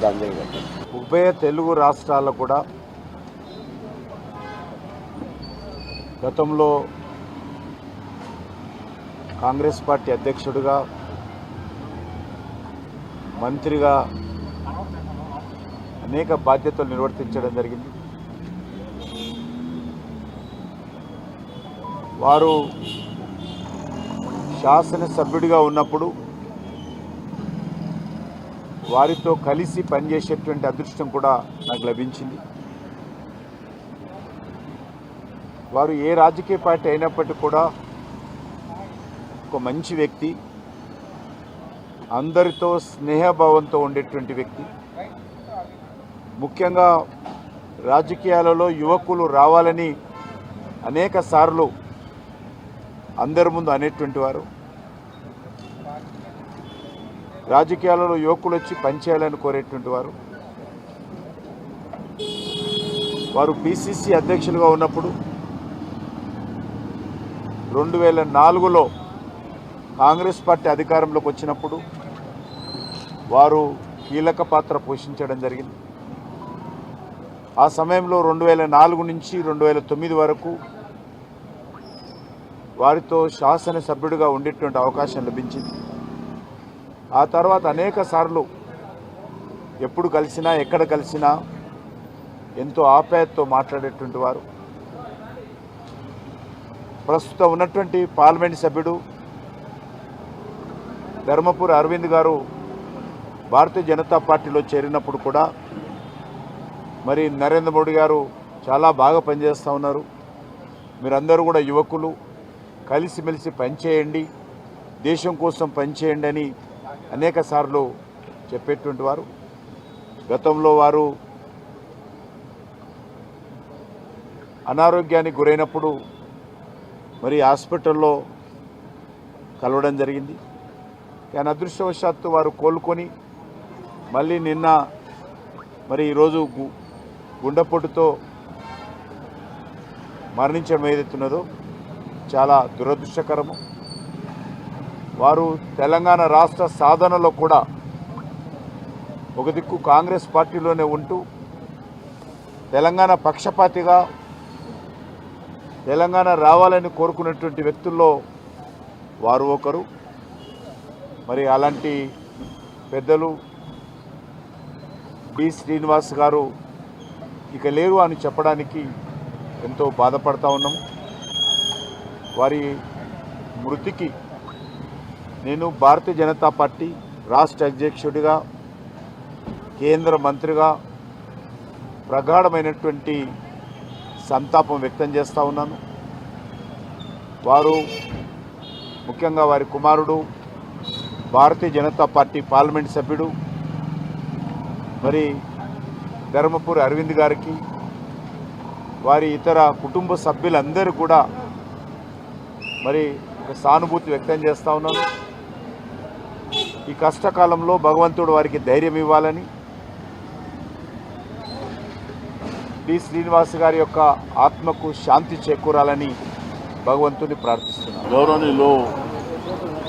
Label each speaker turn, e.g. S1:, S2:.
S1: గంజాయి కట్టారు.
S2: ఉభయ తెలుగు రాష్ట్రాల్లో కూడా గతంలో కాంగ్రెస్ పార్టీ అధ్యక్షుడిగా, మంత్రిగా అనేక బాధ్యతలు నిర్వర్తించడం జరిగింది. వారు శాసనసభ్యుడిగా ఉన్నప్పుడు వారితో కలిసి పనిచేసేటువంటి అదృష్టం కూడా నాకు లభించింది. వారు ఏ రాజకీయ పార్టీ అయినప్పటికీ కూడా ఒక మంచి వ్యక్తి, అందరితో స్నేహభావంతో ఉండేటువంటి వ్యక్తి. ముఖ్యంగా రాజకీయాలలో యువకులు రావాలని అనేక సార్లు అందరి ముందు అనేటువంటి వారు. రాజకీయాలలో యువకులు వచ్చి పనిచేయాలని కోరేటువంటి వారు. వారు పిసిసి అధ్యక్షులుగా ఉన్నప్పుడు 2004లో కాంగ్రెస్ పార్టీ అధికారంలోకి వచ్చినప్పుడు వారు కీలక పాత్ర పోషించడం జరిగింది. ఆ సమయంలో 2004 నుంచి 2009 వరకు వారితో శాసనసభ్యుడిగా ఉండేటువంటి అవకాశం లభించింది. ఆ తర్వాత అనేక సార్లు ఎప్పుడు కలిసినా, ఎక్కడ కలిసినా ఎంతో ఆప్యాయతతో మాట్లాడేటువంటి వారు. ప్రస్తుతం ఉన్నటువంటి పార్లమెంట్ సభ్యుడు ధర్మపురి అరవింద్ గారు భారతీయ జనతా పార్టీలో చేరినప్పుడు కూడా మరి నరేంద్ర మోడీ గారు చాలా బాగా పనిచేస్తూ ఉన్నారు, మీరందరూ కూడా యువకులు కలిసిమెలిసి పనిచేయండి, దేశం కోసం పనిచేయండి అని అనేక సార్లు చెప్పేటువంటి వారు. గతంలో వారు అనారోగ్యానికి గురైనప్పుడు మరి హాస్పిటల్లో కలవడం జరిగింది. కానీ అదృష్టవశాత్తు వారు కోలుకొని మళ్ళీ నిన్న మరి ఈరోజు గుండెపోటుతో మరణించడం ఏదైతున్నదో చాలా దురదృష్టకరము. వారు తెలంగాణ రాష్ట్ర సాధనలో కూడా ఒక దిక్కు కాంగ్రెస్ పార్టీలోనే ఉంటూ తెలంగాణ పక్షపాతిగా తెలంగాణ రావాలని కోరుకున్నటువంటి వ్యక్తుల్లో వారు ఒకరు. మరి అలాంటి పెద్దలు డి శ్రీనివాస్ గారు ఇక లేరు అని చెప్పడానికి ఎంతో బాధపడతా ఉన్నాము. వారి మృతికి నేను భారతీయ జనతా పార్టీ రాష్ట్ర అధ్యక్షుడిగా, కేంద్ర మంత్రిగా ప్రగాఢమైనటువంటి సంతాపం వ్యక్తం చేస్తూ ఉన్నాను. వారు ముఖ్యంగా వారి కుమారుడు భారతీయ జనతా పార్టీ పార్లమెంట్ సభ్యుడు మరి ధర్మపురి అరవింద్ గారికి, వారి ఇతర కుటుంబ సభ్యులందరూ కూడా మరి ఒక సానుభూతి వ్యక్తం చేస్తూ ఉన్నాను. ఈ కష్టకాలంలో భగవంతుడు వారికి ధైర్యం ఇవ్వాలని, డి శ్రీనివాస్ గారి యొక్క ఆత్మకు శాంతి చేకూరాలని భగవంతుని ప్రార్థిస్తున్నాను.
S1: గౌరవనీయులు